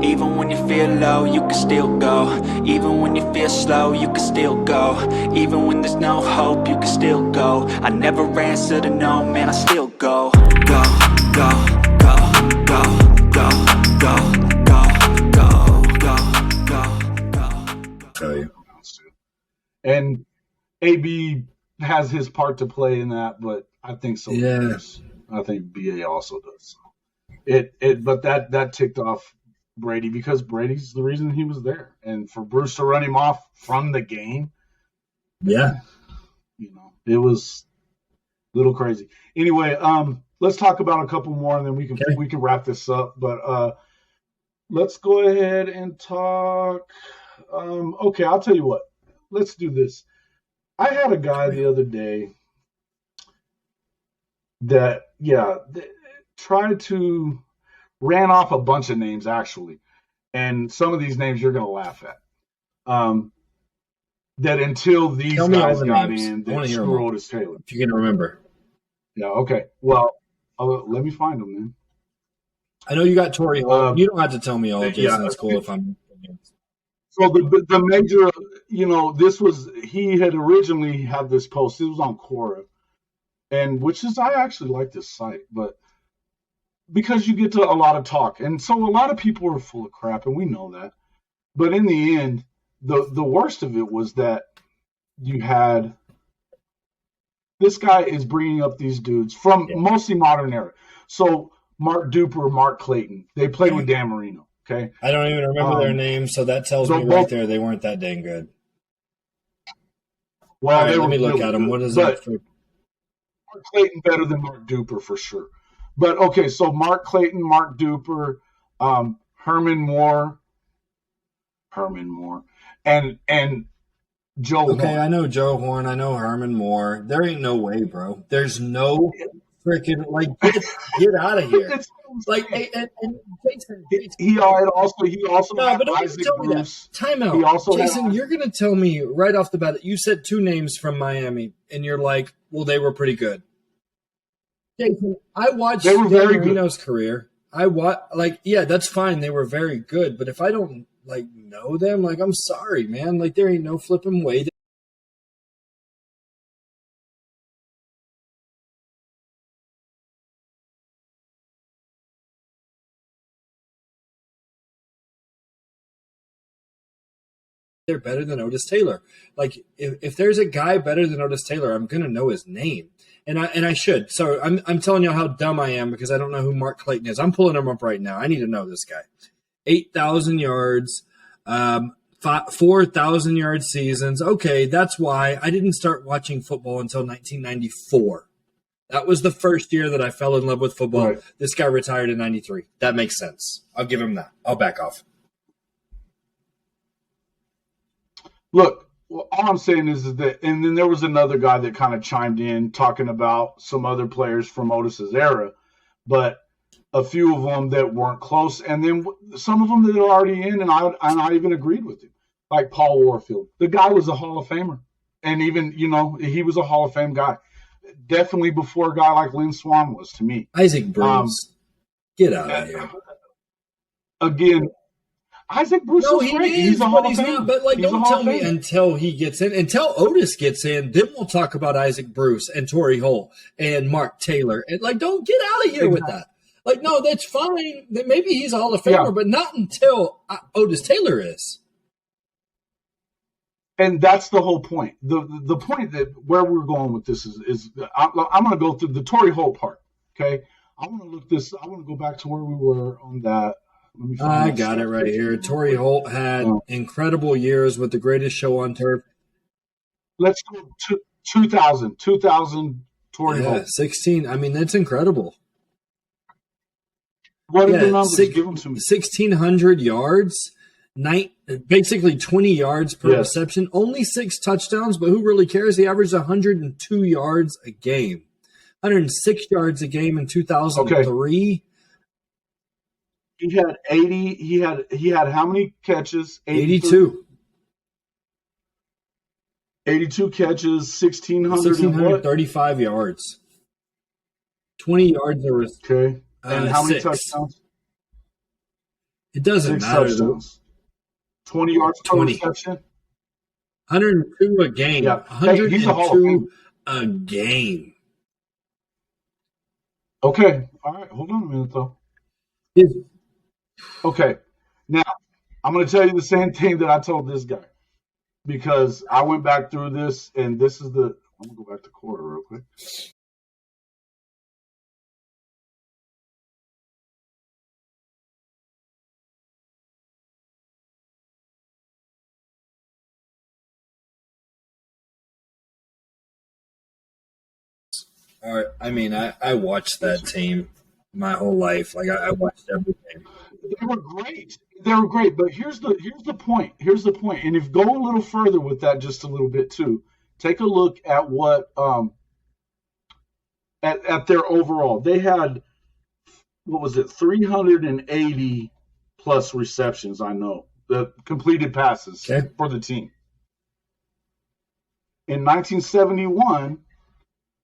Even when you feel low, you can still go. Even when you feel slow, you can still go. Even when there's no hope, you can still go. I never answer to no, man, I still go. Go, go, go, go, go, go, go, go, go, go. Tell you. And AB has his part to play in that, but I think so. Yeah. I think BA also does. But that ticked off Brady because Brady's the reason he was there, and for Bruce to run him off from the game, Yeah. It was a little crazy. Anyway, let's talk about a couple more, and then we can wrap this up. But let's go ahead and talk. Okay, I'll tell you what. Let's do this. I had a guy the other day that tried to ran off a bunch of names actually, and some of these names you're going to laugh at. That until these guys got in, that screw Otis Taylor. If you can remember. Yeah. Okay. Well, let me find them, man. I know you got Torrey Holt. You don't have to tell me all, Jason. Yeah, that's cool if I'm. So the major, this was, he had originally had this post. It was on Quora, and I actually like this site, but because you get to a lot of talk, and so a lot of people are full of crap, and we know that. But in the end, the worst of it was that you had this guy is bringing up these dudes from mostly modern era. So Mark Duper, Mark Clayton, they played with Dan Marino. Okay. I don't even remember their names, so that tells me right there they weren't that dang good. Well, let me look at them. What is that for? Mark Clayton better than Mark Duper for sure. But okay, so Mark Clayton, Mark Duper, Herman Moore, and Joe. Okay, Horn. I know Joe Horn. I know Herman Moore. There ain't no way, bro. There's no freaking get out of here. And Jason, he also no, had but don't Isaac tell me Bruce. that. Time out. He also Jason, you're going to tell me right off the bat that you said two names from Miami, and you're like, well, they were pretty good. Jason, I watched Dan Marino's career. That's fine. They were very good, but if I don't know them, I'm sorry, man. There ain't no flipping way. They're better than Otis Taylor. If there's a guy better than Otis Taylor, I'm gonna know his name, and I should. So I'm telling you how dumb I am because I don't know who Mark Clayton is. I'm pulling him up right now. I need to know this guy. 8,000 yards, 4,000 yard seasons. Okay, that's why I didn't start watching football until 1994. That was the first year that I fell in love with football. Right. This guy retired in 93. That makes sense. I'll give him that. I'll back off. Look, all I'm saying is that, and then there was another guy that kind of chimed in talking about some other players from Otis's era, but a few of them that weren't close, and then some of them that are already in, and I even agreed with him, like Paul Warfield. The guy was a Hall of Famer, and even he was a Hall of Fame guy, definitely before a guy like Lynn Swann was to me. Isaac Bruce, get out of here. Again. Isaac Bruce is great. He's a Hall of Fame. But don't tell me until he gets in. Until Otis gets in, then we'll talk about Isaac Bruce and Torrey Holt and Mark Taylor. And don't get out of here with that. No, that's fine. Maybe he's a Hall of Famer, but not until Otis Taylor is. And that's the whole point. The point that where we're going with this is I'm going to go through the Torrey Holt part. Okay, I want to look this. I want to go back to where we were on that. I got it right here. Torrey Holt had incredible years with the greatest show on turf. Let's go to 2000 Torrey Holt. 16. I mean, that's incredible. What are the numbers? Give them to me. 1,600 yards, basically 20 yards per reception, only 6 touchdowns, but who really cares? He averaged 102 yards a game, 106 yards a game in 2003. Okay. He had 80. He had how many catches? 82. 82 catches, 1,635 yards. 20 yards. Okay. And how many touchdowns? It doesn't 6 matter. touchdowns. 20 yards per 20. reception. 102 a game. Yeah. Hey, he's a Hall of 102 Famer. a game. Okay. All right. Hold on a minute, though. Okay. Now, I'm going to tell you the same thing that I told this guy because I went back through this, and this is the – I'm going to go back to quarter real quick. All right. I mean, I watched that team my whole life. Like I watched everything. They were great. They were great, but here's the point. Here's the point. And if go a little further with that, just a little bit too, take a look at what at their overall. They had 380 plus receptions. I know the completed passes for the team. In 1971,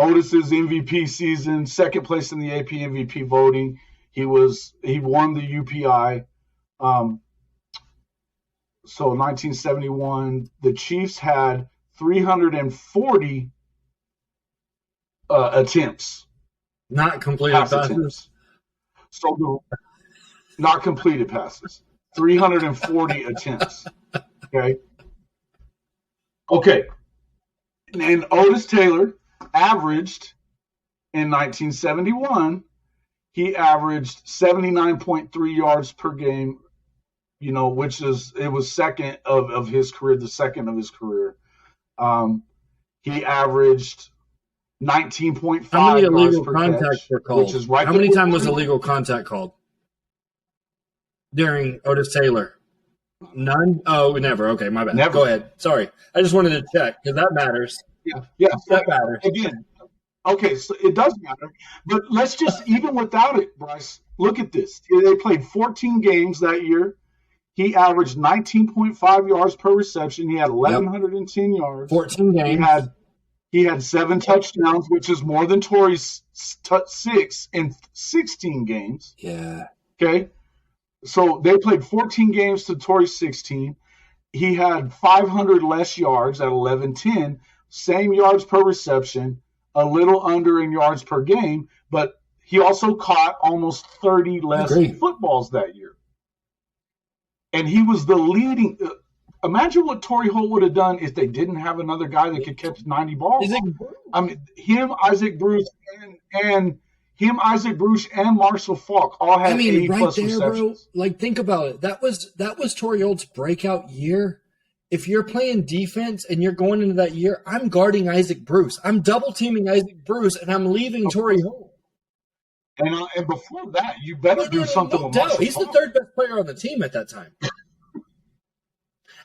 Otis's MVP season, second place in the AP MVP voting. He won the UPI. So 1971, the Chiefs had 340 attempts. Not completed passes. Attempts. So not completed passes. 340 attempts. Okay. And Otis Taylor averaged in 1971, he averaged 79.3 yards per game, which was second of his career, the second of his career. He averaged 19.5 How many illegal per contacts catch, were called? which is right. How many times was illegal contact called during Otis Taylor? None? Oh, never. Okay, my bad. Never. Go ahead. Sorry. I just wanted to check because that matters. Yeah. That matters. Again, okay, so it does matter. But let's just, even without it, Bryce, look at this. They played 14 games that year. He averaged 19.5 yards per reception. He had 1,110 yards. 14 games. He had 7 touchdowns, which is more than Torrey's 6 in 16 games. Yeah. Okay. So they played 14 games to Torrey's 16. He had 500 less yards at 1,110, same yards per reception, a little under in yards per game, but he also caught almost 30 less footballs that year. And he was the leading. Imagine what Torrey Holt would have done if they didn't have another guy that could catch 90 balls. I mean, Isaac Bruce and Marshall Faulk all had 80 right plus there, receptions. Bro. Like, think about it. That was Torrey Holt's breakout year. If you're playing defense and you're going into that year, I'm guarding Isaac Bruce. I'm double teaming Isaac Bruce, and I'm leaving Torrey Holt. And before that, you better do something with Marshall He's Faulk. the third best player on the team at that time.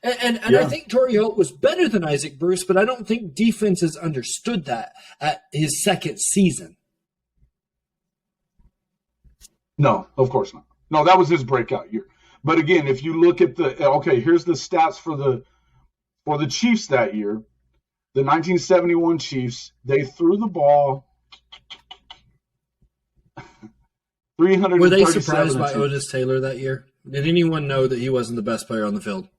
And I think Torrey Holt was better than Isaac Bruce, but I don't think defenses understood that at his second season. No, of course not. No, that was his breakout year. But again, if you look at here's the stats for the Chiefs that year. The 1971 Chiefs, they threw the ball 337. Were they surprised by Otis Taylor that year? Did anyone know that he wasn't the best player on the field?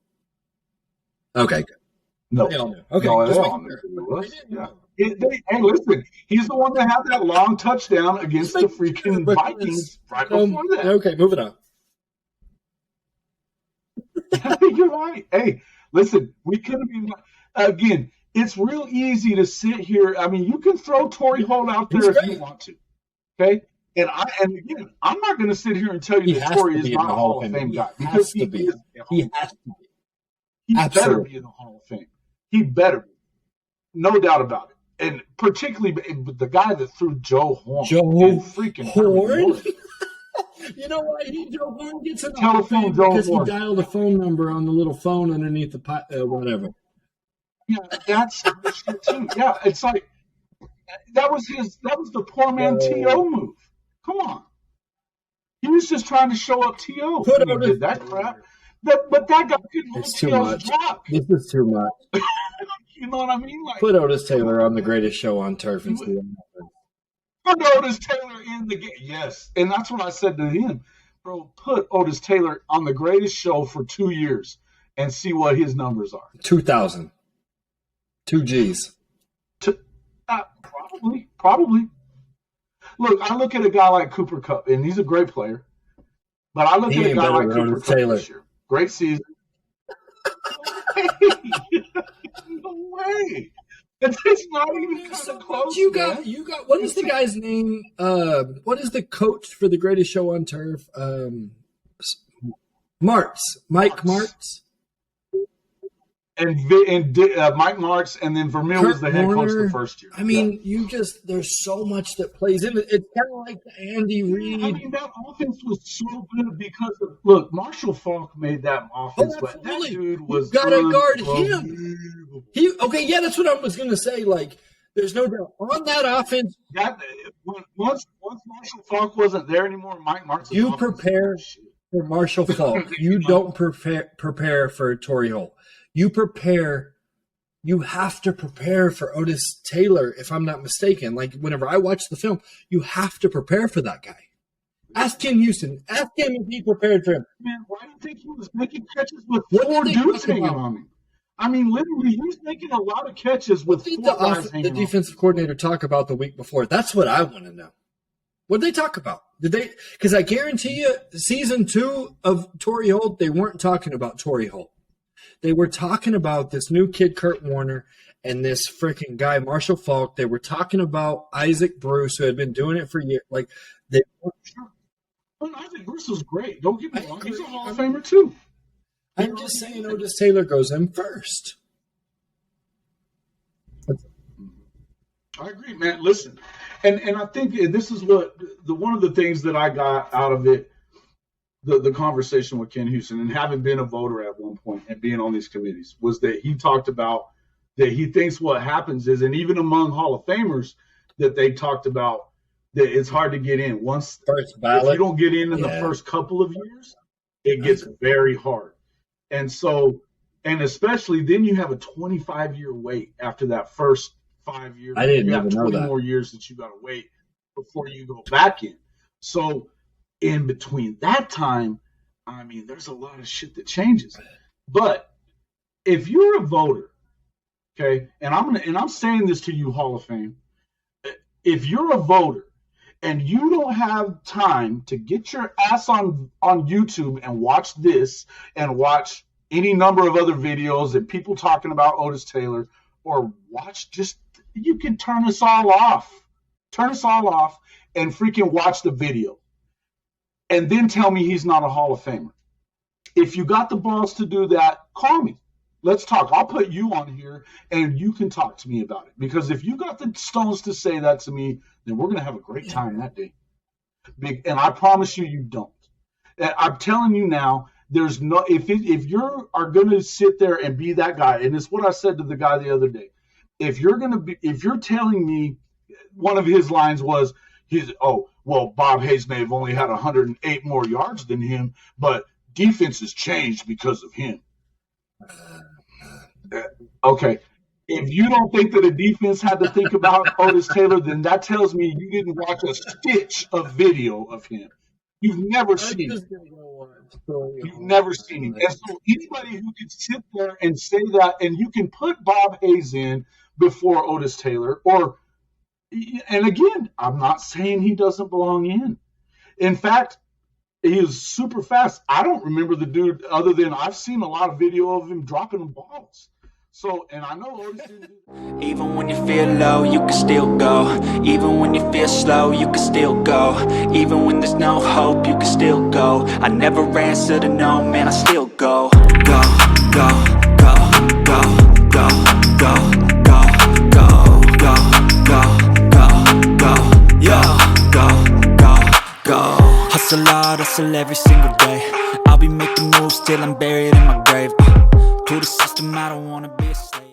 Okay, good. No. They all knew. Okay, no, they all knew who it was. Yeah. Hey, listen, he's the one that had that long touchdown against the freaking Vikings right before that. Okay, moving on. You're right. Hey, listen, we couldn't be – again, it's real easy to sit here. I mean, you can throw Torrey Holt out there if you want to, okay? And again, I'm not going to sit here and tell you that Torrey is not a Hall of Fame guy because he is. He has to be. He better be in the Hall of Fame. He better be. No doubt about it. And particularly the guy that threw Joe Horn. Freaking Horn? You know why Joe Horn gets in the Hall of Fame? Because he dialed a phone number on the little phone underneath the whatever. Yeah, that's shit too. Yeah, it's like that was the poor man T.O. move. Come on. He was just trying to show up T.O. when he did that crap. But that guy couldn't hold T.O.'s block. This is too much. You know what I mean? Like, put Otis Taylor on the greatest show on turf and see what happens. Put Otis Taylor in the game. Yes. And that's what I said to him. Bro, put Otis Taylor on the greatest show for 2 years and see what his numbers are. 2,000. 2 G's. Probably. Look, I look at a guy like Cooper Kupp, and he's a great player. But I look at a guy like Cooper Kupp this year. Great season. No way. It's not even kind of close. You got. What is the guy's name? What is the coach for the greatest show on turf? Mike Martz. And Mike Martz, and then Vermeil was the head coach the first year. I mean, there's so much that plays in it. It's kind of like the Andy Reid. I mean, that offense was so good because look, Marshall Faulk made that offense, but that dude was got to guard him. That's what I was going to say. Like, there's no doubt on that offense. Once Marshall Faulk wasn't there anymore, Mike Martz. You prepare for Marshall Faulk. You don't prepare for Torrey Holt. You have to prepare for Otis Taylor, if I'm not mistaken. Like, whenever I watch the film, you have to prepare for that guy. Ask Ken Houston. Ask him if he prepared for him. Man, why do you think he was making catches with 4 dudes hanging on him? I mean, literally, he was making a lot of catches with 4 guys hanging on him. The defensive coordinator talk about the week before. That's what I want to know. What did they talk about? Because I guarantee you, season 2 of Torrey Holt, they weren't talking about Torrey Holt. They were talking about this new kid, Kurt Warner, and this freaking guy, Marshall Faulk. They were talking about Isaac Bruce, who had been doing it for years. Like, Isaac Bruce was great. Don't get me wrong. He's a Hall of Famer, too. I'm just saying Otis Taylor goes in first. I agree, man. Listen, and I think this is one of the things that I got out of it, the conversation with Ken Houston, and having been a voter at one point and being on these committees, was that he talked about that he thinks what happens is, and even among Hall of Famers, that they talked about that it's hard to get in. Once first ballot, if you don't get in the first couple of years, it gets very hard. And so, and especially then you have a 25-year wait after that first 5 years. I didn't even know that. 20 more years that you got to wait before you go back in. So in between that time, I mean, there's a lot of shit that changes. But if you're a voter, okay, and I'm saying this to you, Hall of Fame, if you're a voter and you don't have time to get your ass on YouTube and watch this and watch any number of other videos and people talking about Otis Taylor, or watch you can turn us all off. Turn us all off and freaking watch the video. And then tell me he's not a Hall of Famer. If you got the balls to do that, call me. Let's talk. I'll put you on here and you can talk to me about it. Because if you got the stones to say that to me, then we're going to have a great time that day. And I promise you don't. I'm telling you now, there's no, if you are going to sit there and be that guy, and it's what I said to the guy the other day. If you're telling me, one of his lines was, Bob Hayes may have only had 108 more yards than him, but defense has changed because of him. Okay. If you don't think that a defense had to think about Otis Taylor, then that tells me you didn't watch a stitch of video of him. You've never seen him. You've never seen him. And so anybody who can sit there and say that, and you can put Bob Hayes in before Otis Taylor, and again, I'm not saying he doesn't belong in. In fact, he was super fast. I don't remember the dude other than I've seen a lot of video of him dropping balls. So, and I know Otis didn't do that. Even when you feel low, you can still go. Even when you feel slow, you can still go. Even when there's no hope, you can still go. I never answer to no, man, I still go. Go, go, go, go, go, go, go, go, go, go, go, go, yo, go, go, go. Hustle hard, hustle every single day. I'll be making moves till I'm buried in my grave. To the system, I don't wanna be a slave.